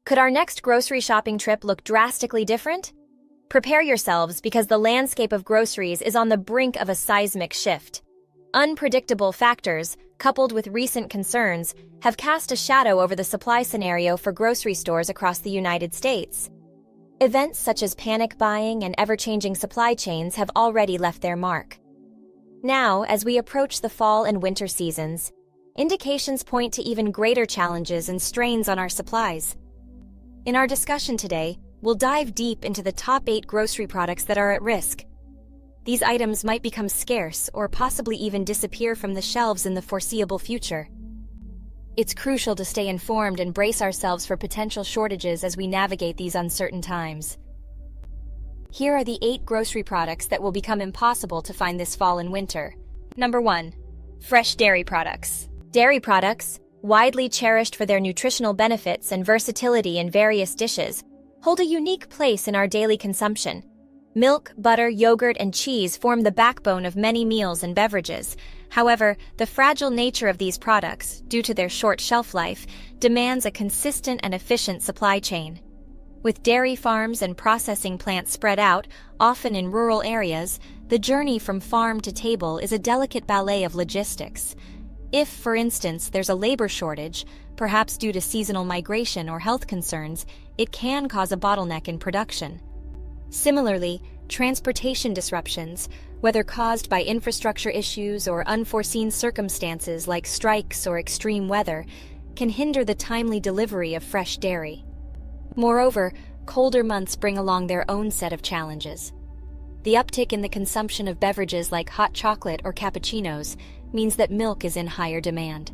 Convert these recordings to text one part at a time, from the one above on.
Could our next grocery shopping trip look drastically different? Prepare yourselves because the landscape of groceries is on the brink of a seismic shift. Unpredictable factors, coupled with recent concerns, have cast a shadow over the supply scenario for grocery stores across the United States. Events such as panic buying and ever-changing supply chains have already left their mark. Now, as we approach the fall and winter seasons, indications point to even greater challenges and strains on our supplies. In our discussion today, we'll dive deep into the top 8 grocery products that are at risk. These items might become scarce or possibly even disappear from the shelves in the foreseeable future. It's crucial to stay informed and brace ourselves for potential shortages as we navigate these uncertain times. Here are the 8 grocery products that will become impossible to find this fall and winter. Number 1. Fresh dairy products. Dairy products, widely cherished for their nutritional benefits and versatility in various dishes, hold a unique place in our daily consumption. Milk, butter, yogurt, and cheese form the backbone of many meals and beverages. However, the fragile nature of these products, due to their short shelf life, demands a consistent and efficient supply chain. With dairy farms and processing plants spread out, often in rural areas, the journey from farm to table is a delicate ballet of logistics. If, for instance, there's a labor shortage, perhaps due to seasonal migration or health concerns, it can cause a bottleneck in production. Similarly, transportation disruptions, whether caused by infrastructure issues or unforeseen circumstances like strikes or extreme weather, can hinder the timely delivery of fresh dairy. Moreover, colder months bring along their own set of challenges. The uptick in the consumption of beverages like hot chocolate or cappuccinos means that milk is in higher demand.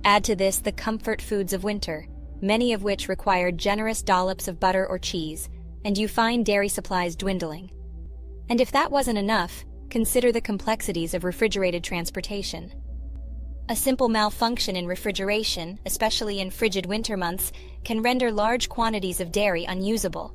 Add to this the comfort foods of winter, many of which require generous dollops of butter or cheese, and you find dairy supplies dwindling. And if that wasn't enough, consider the complexities of refrigerated transportation. A simple malfunction in refrigeration, especially in frigid winter months, can render large quantities of dairy unusable.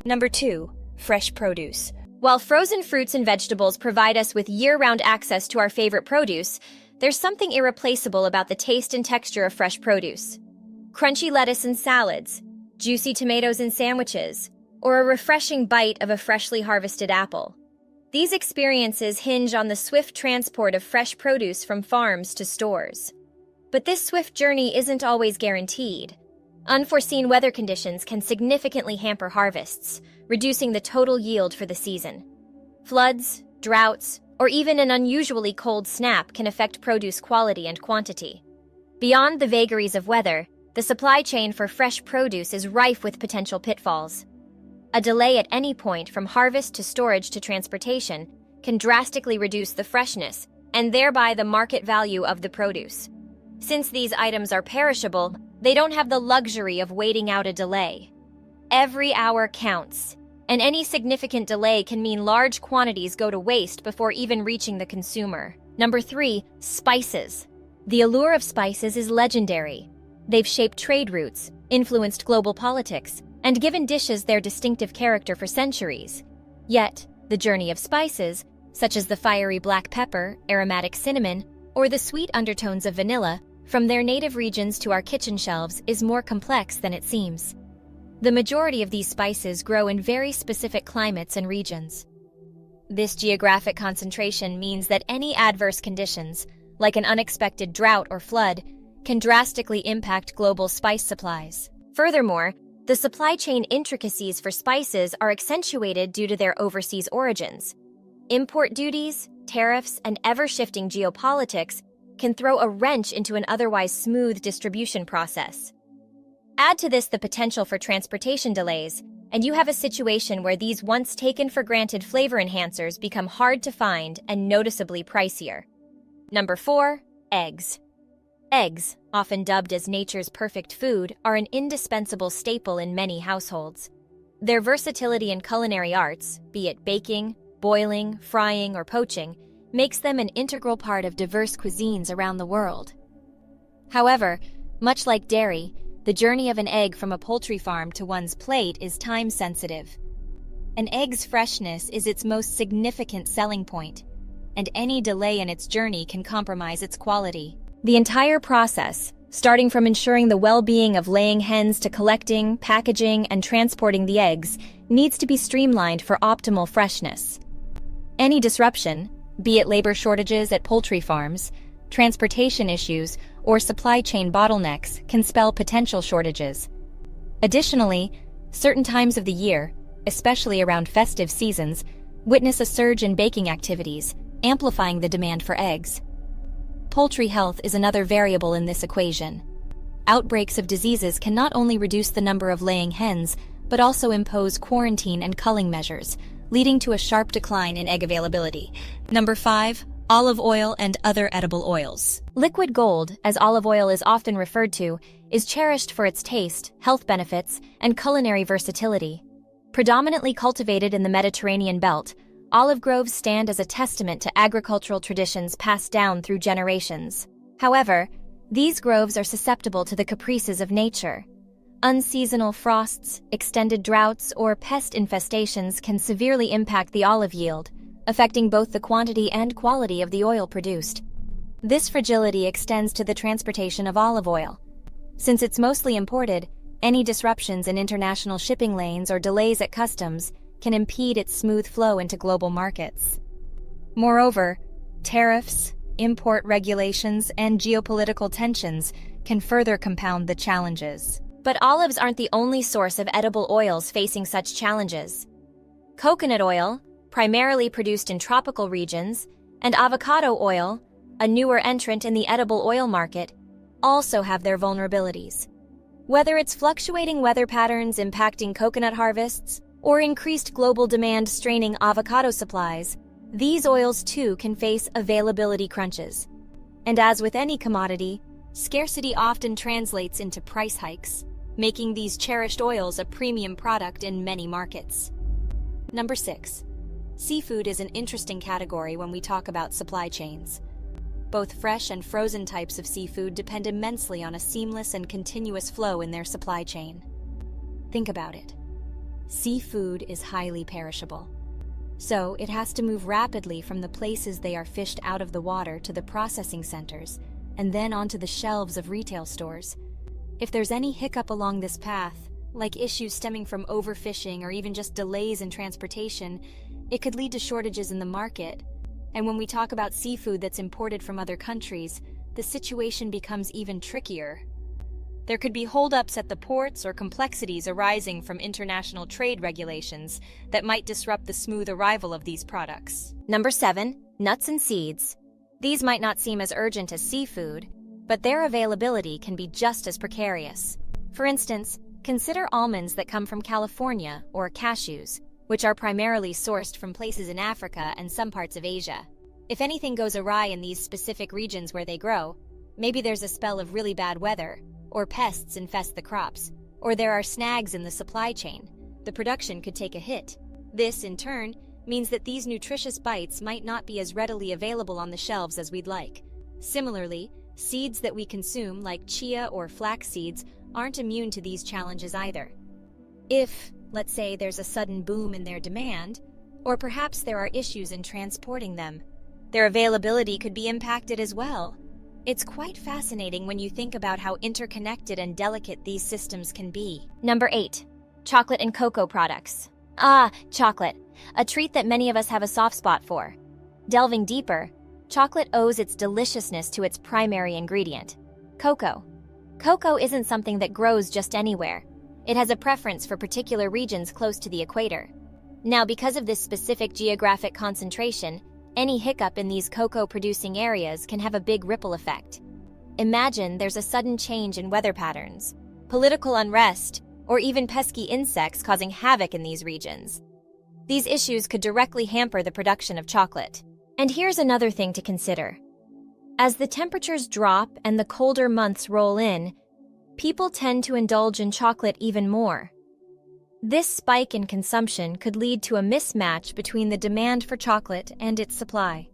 Number 2. Fresh produce. While frozen fruits and vegetables provide us with year-round access to our favorite produce, there's something irreplaceable about the taste and texture of fresh produce. Crunchy lettuce in salads, juicy tomatoes in sandwiches, or a refreshing bite of a freshly harvested apple. These experiences hinge on the swift transport of fresh produce from farms to stores. But this swift journey isn't always guaranteed. Unforeseen weather conditions can significantly hamper harvests, reducing the total yield for the season. Floods, droughts, or even an unusually cold snap can affect produce quality and quantity. Beyond the vagaries of weather, the supply chain for fresh produce is rife with potential pitfalls. A delay at any point from harvest to storage to transportation can drastically reduce the freshness and thereby the market value of the produce. Since these items are perishable, they don't have the luxury of waiting out a delay. Every hour counts, and any significant delay can mean large quantities go to waste before even reaching the consumer. Number 3. Spices. The allure of spices is legendary. They've shaped trade routes, influenced global politics, and given dishes their distinctive character for centuries. Yet, the journey of spices, such as the fiery black pepper, aromatic cinnamon, or the sweet undertones of vanilla, from their native regions to our kitchen shelves is more complex than it seems. The majority of these spices grow in very specific climates and regions. This geographic concentration means that any adverse conditions, like an unexpected drought or flood, can drastically impact global spice supplies. Furthermore, the supply chain intricacies for spices are accentuated due to their overseas origins. Import duties, tariffs, and ever-shifting geopolitics can throw a wrench into an otherwise smooth distribution process. Add to this the potential for transportation delays, and you have a situation where these once taken-for-granted flavor enhancers become hard to find and noticeably pricier. Number 4. Eggs. Eggs, often dubbed as nature's perfect food, are an indispensable staple in many households. Their versatility in culinary arts, be it baking, boiling, frying, or poaching, makes them an integral part of diverse cuisines around the world. However, much like dairy, the journey of an egg from a poultry farm to one's plate is time-sensitive. An egg's freshness is its most significant selling point, and any delay in its journey can compromise its quality. The entire process, starting from ensuring the well-being of laying hens to collecting, packaging, and transporting the eggs, needs to be streamlined for optimal freshness. Any disruption, be it labor shortages at poultry farms, transportation issues, or supply chain bottlenecks, can spell potential shortages. Additionally, certain times of the year, especially around festive seasons, witness a surge in baking activities, amplifying the demand for eggs. Poultry health is another variable in this equation. Outbreaks of diseases can not only reduce the number of laying hens, but also impose quarantine and culling measures, leading to a sharp decline in egg availability. Number 5. Olive oil and other edible oils. Liquid gold, as olive oil is often referred to, is cherished for its taste, health benefits, and culinary versatility. Predominantly cultivated in the Mediterranean belt, olive groves stand as a testament to agricultural traditions passed down through generations. However, these groves are susceptible to the caprices of nature. Unseasonal frosts, extended droughts, or pest infestations can severely impact the olive yield, affecting both the quantity and quality of the oil produced. This fragility extends to the transportation of olive oil. Since it's mostly imported, any disruptions in international shipping lanes or delays at customs can impede its smooth flow into global markets. Moreover, tariffs, import regulations, and geopolitical tensions can further compound the challenges. But olives aren't the only source of edible oils facing such challenges. Coconut oil, primarily produced in tropical regions, and avocado oil, a newer entrant in the edible oil market, also have their vulnerabilities. Whether it's fluctuating weather patterns impacting coconut harvests or increased global demand straining avocado supplies, these oils too can face availability crunches. And as with any commodity, scarcity often translates into price hikes, making these cherished oils a premium product in many markets. Number 6. Seafood is an interesting category when we talk about supply chains. Both fresh and frozen types of seafood depend immensely on a seamless and continuous flow in their supply chain. Think about it. Seafood is highly perishable. So it has to move rapidly from the places they are fished out of the water to the processing centers, and then onto the shelves of retail stores. If there's any hiccup along this path, like issues stemming from overfishing or even just delays in transportation, it could lead to shortages in the market. And when we talk about seafood that's imported from other countries, the situation becomes even trickier. There could be holdups at the ports or complexities arising from international trade regulations that might disrupt the smooth arrival of these products. Number 7. Nuts and seeds. These might not seem as urgent as seafood, but their availability can be just as precarious. For instance, consider almonds that come from California or cashews, which are primarily sourced from places in Africa and some parts of Asia. If anything goes awry in these specific regions where they grow, maybe there's a spell of really bad weather, or pests infest the crops, or there are snags in the supply chain, the production could take a hit. This, in turn, means that these nutritious bites might not be as readily available on the shelves as we'd like. Similarly, seeds that we consume, like chia or flax seeds, aren't immune to these challenges either. If, let's say, there's a sudden boom in their demand, or perhaps there are issues in transporting them, their availability could be impacted as well. It's quite fascinating when you think about how interconnected and delicate these systems can be. Number 8. Chocolate and cocoa products. Chocolate, a treat that many of us have a soft spot for. Delving deeper, chocolate owes its deliciousness to its primary ingredient, cocoa. Cocoa isn't something that grows just anywhere. It has a preference for particular regions close to the equator. Now, because of this specific geographic concentration, any hiccup in these cocoa-producing areas can have a big ripple effect. Imagine there's a sudden change in weather patterns, political unrest, or even pesky insects causing havoc in these regions. These issues could directly hamper the production of chocolate. And here's another thing to consider. As the temperatures drop and the colder months roll in, people tend to indulge in chocolate even more. This spike in consumption could lead to a mismatch between the demand for chocolate and its supply.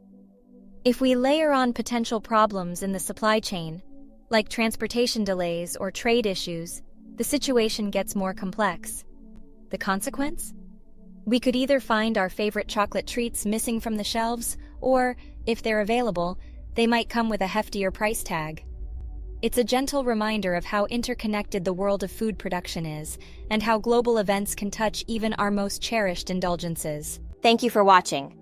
If we layer on potential problems in the supply chain, like transportation delays or trade issues, the situation gets more complex. The consequence? We could either find our favorite chocolate treats missing from the shelves, or, if they're available, they might come with a heftier price tag. It's a gentle reminder of how interconnected the world of food production is, and how global events can touch even our most cherished indulgences. Thank you for watching.